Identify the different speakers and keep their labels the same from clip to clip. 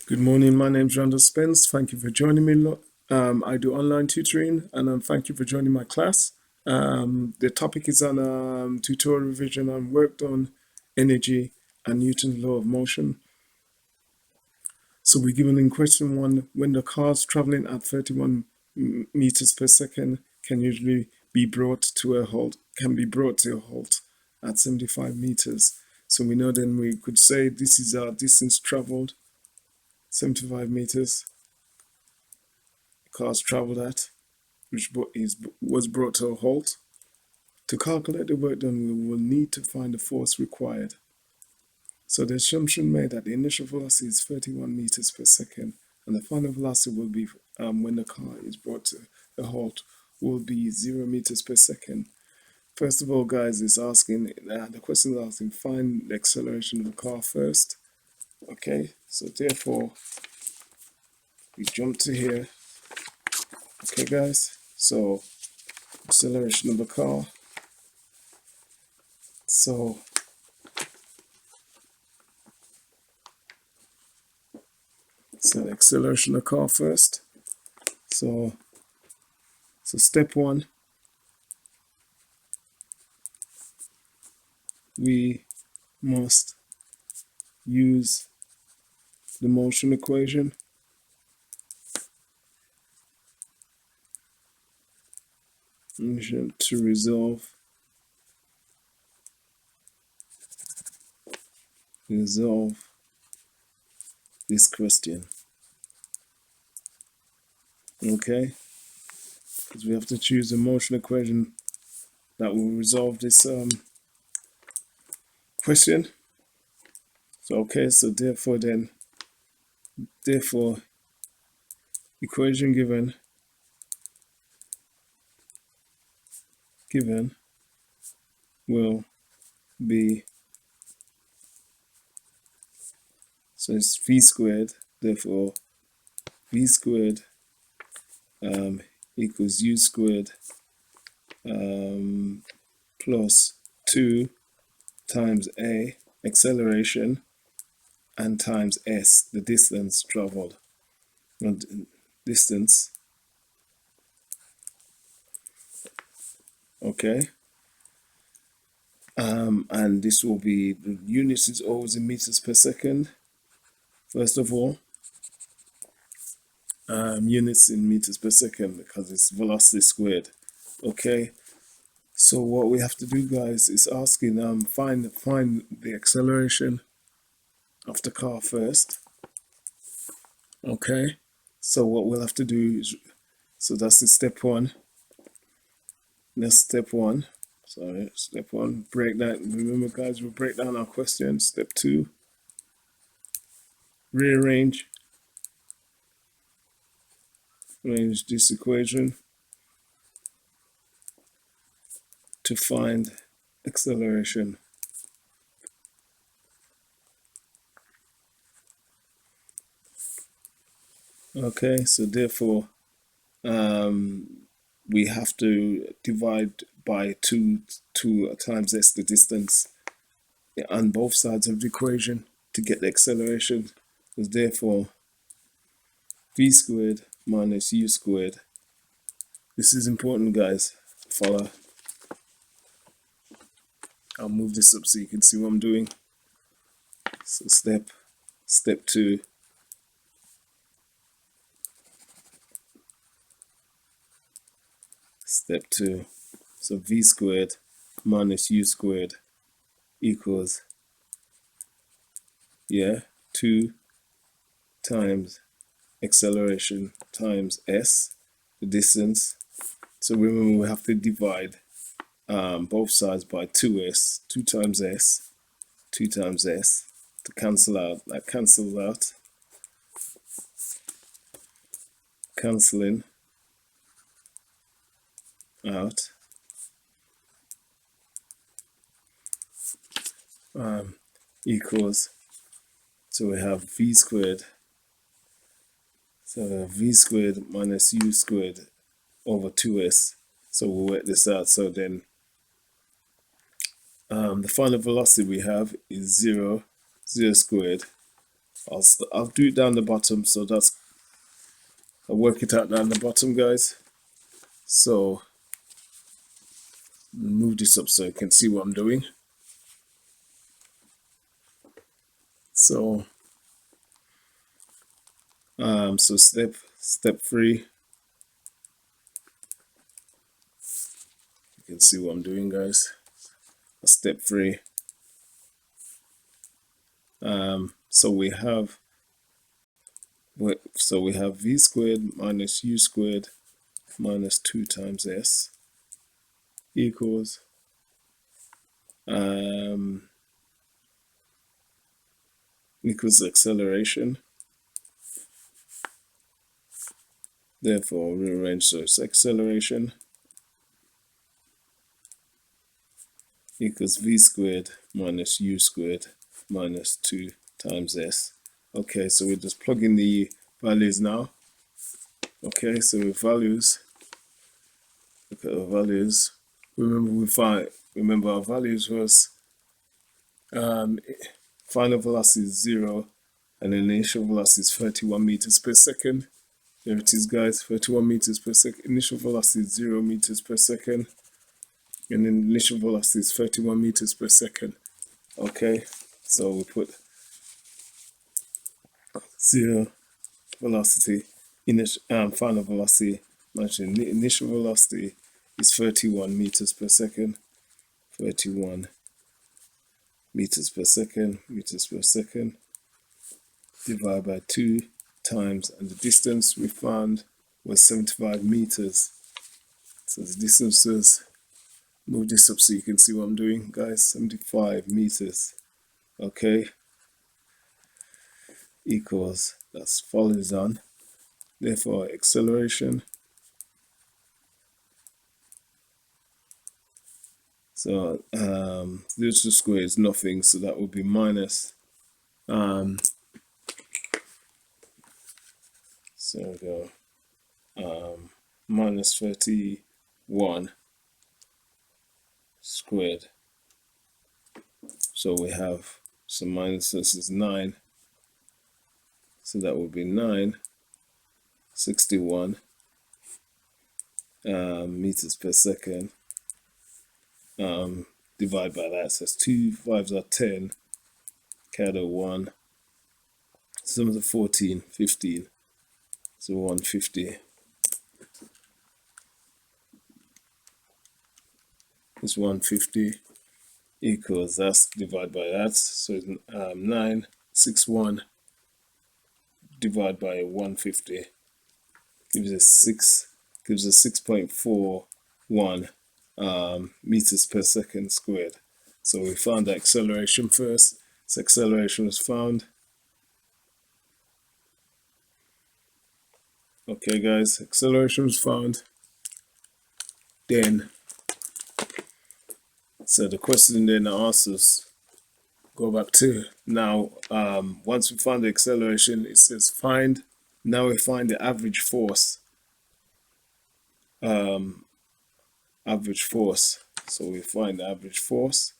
Speaker 1: Good morning, my name is Randall Spence. Thank you for joining me. I do online tutoring and thank you for joining my class. The topic is on tutorial revision on work done, energy, and Newton's law of motion. So we're given in question one, when the cars traveling at 31 meters per second can usually be brought to a halt, at 75 meters. So we know then we could say this is our distance traveled, 75 meters. Cars traveled at, which was brought to a halt. To calculate the work done, we will need to find the force required. So the assumption made that the initial velocity is 31 meters per second, and the final velocity will be, when the car is brought to a halt, will be 0 meters per second. First of all, guys, the question is asking, find the acceleration of the car first. Okay, so therefore, we jump to here. Okay, guys, so acceleration of the car. So the acceleration of the car first. So step one, we must use the motion equation to resolve this question. Okay, because we have to choose a motion equation that will resolve this question. So okay, so therefore equation given will be, so it's v squared, therefore v squared equals u squared plus 2 times a, acceleration, and times s, the distance traveled. Distance. Okay. And this will be, the units is always in meters per second. First of all, units in meters per second because it's velocity squared. Okay. So what we have to do, guys, is asking find the acceleration of the car first. Okay. So what we'll have to do is, so that's the step one. That's step one. Sorry, step one, break that. Remember, guys, we'll break down our question. Step two, rearrange this equation to find acceleration. Okay, so therefore we have to divide by 2 times s, the distance, on both sides of the equation to get the acceleration. So therefore v squared minus u squared. This is important, guys. Follow. I'll move this up so you can see what I'm doing. So step two, so v squared minus u squared equals 2 times acceleration times s, the distance. So remember, we have to divide both sides by 2s, 2 times s to cancel out. That cancels out. Cancelling out. Equals, so we have v squared, so v squared minus u squared over 2s. So we'll work this out. So then the final velocity we have is 0 squared I'll do it down the bottom, so I'll work it out down the bottom, guys. So move this up so you can see what I'm doing. So so step 3, you can see what I'm doing, guys. Step 3. So we have v squared minus u squared minus 2 times s equals acceleration. Therefore, rearrange, so it's acceleration equals v squared minus u squared minus 2 times s. Okay, so we're just plugging the values now. Okay, so with values, look at our values. Remember our values was final velocity is 0 and the initial velocity is 31 meters per second. There it is, guys, 31 meters per second. Initial velocity is 0 meters per second. And then initial velocity is 31 meters per second. Okay, so we put 0 velocity, final velocity, initial velocity is 31 meters per second. 31 meters per second, divided by 2 times, and the distance we found was 75 meters. So the distance is, move this up so you can see what I'm doing, guys, 75 meters. Okay, equals, that's follows on. Therefore, acceleration, so 0 to the square is nothing, so that would be minus so we go minus 31 squared. So we have, so minus this is 9, so that would be 961 meters per second. Divide by that, so it's 2 5s are 10, carry the 1, some of the 14, 15, so 150. It's 150 equals, that's divided by that, so it's 961 divided by 150 gives us 6.41 meters per second squared. So we found the acceleration first. So acceleration was found. Okay, guys, acceleration was found. Then, so the question then asks us, go back to now, once we found the acceleration, it says find, now we find the average force. Average force. So we find the average force.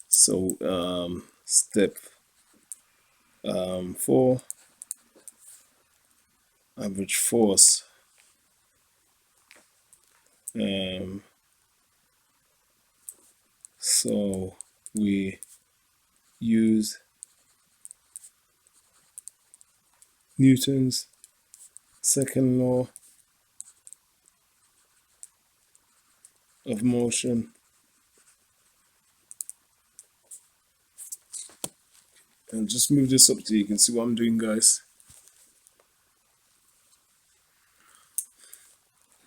Speaker 1: So step 4, average force. So we use Newton's second law of motion, and just move this up so you can see what I'm doing, guys.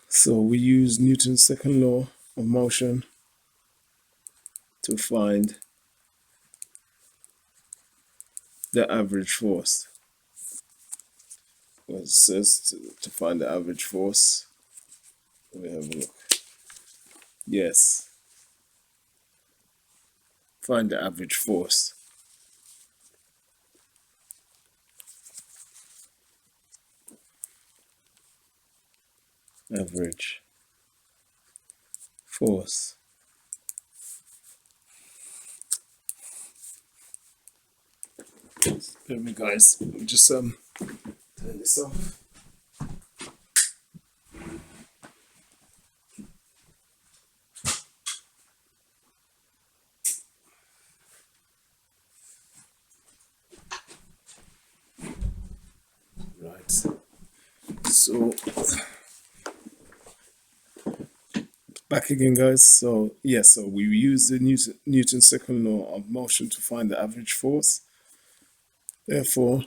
Speaker 1: So we use Newton's second law of motion to find the average force. What it says to find the average force. Let me have a look. Yes. Find the average force. Average force. Bear with me, guys. Let me just turn this off. Right. So back again, guys. So so we use the Newton's second law of motion to find the average force. Therefore,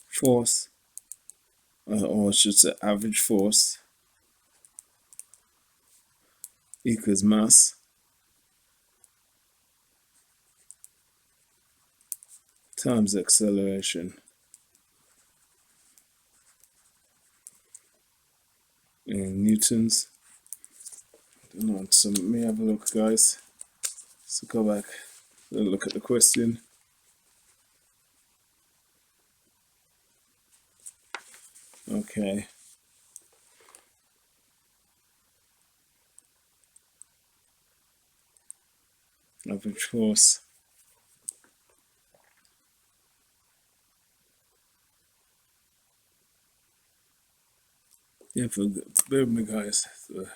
Speaker 1: force, or I should say average force, equals mass times acceleration in newtons. So let me have a look, guys. So go back and look at the question. Okay. Average force. Yeah, bear with me, guys. So